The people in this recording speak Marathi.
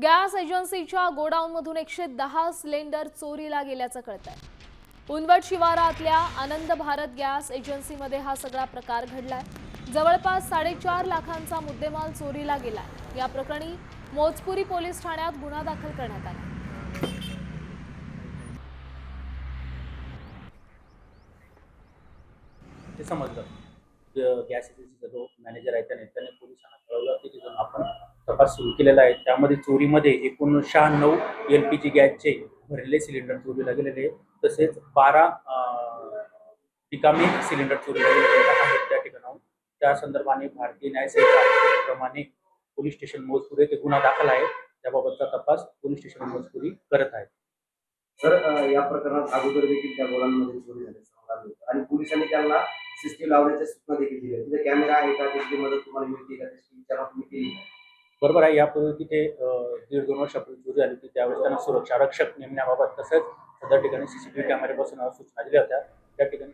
गॅस एजन्सीच्या गोडाऊनमधून 110 सिलेंडर चोरीला गेल्याचं कळतंय। उनवट शिवारातल्या आनंद भारत गॅस एजन्सीमध्ये हा सगळा प्रकार घडलाय। जवळपास 4.5 लाखांचा मुद्देमाल चोरीला गेलाय। या प्रकरणी मोजपुरी पोलीस ठाण्यात गुन्हा दाखल करण्यात आला। ते समजलं गॅस एजन्सीचा जो मॅनेजर आहे त्याने पोलिसांना कळवलं की तिथून आपण तपास सुरू केलेला आहे। त्यामध्ये चोरीमध्ये एकूण 96 LPG गॅसचे भरलेले सिलेंडर चोरीला गेलेले, तसेच 12 रिकामे सिलेंडर चोरीला गेलेले आहेत। त्या ठिकाणाहून त्या संदर्भाने भारतीय न्याय संहितेप्रमाणे पोलीस स्टेशन मोजपूर येथे गुन्हा दाखल आहे। त्याबाबतचा तपास पोलीस स्टेशन मोजपुरी करत आहे। सर, या प्रकरणात अगोदर देखील त्या गोडाऊनमध्ये चोरी झाल्याचं आणि पोलिसांनी त्यांना सिस्टीम लावण्याच्या सूचना देखील दिल्या। तिथे कॅमेरा आहे का, त्याची मदत तुम्हाला मिळते का, त्याची विचारणा तुम्ही केली? बरोबर आहे। यापूर्वी तिथे 1.5-2 वर्षापूर्वी चोरी झाली होती। त्यावेळेस त्यांना सुरक्षा रक्षक नेमण्याबाबत तसंच सदर ठिकाणी CCTV कॅमेरे बसवण्यावर सूचना दिल्या होत्या। त्या ठिकाणी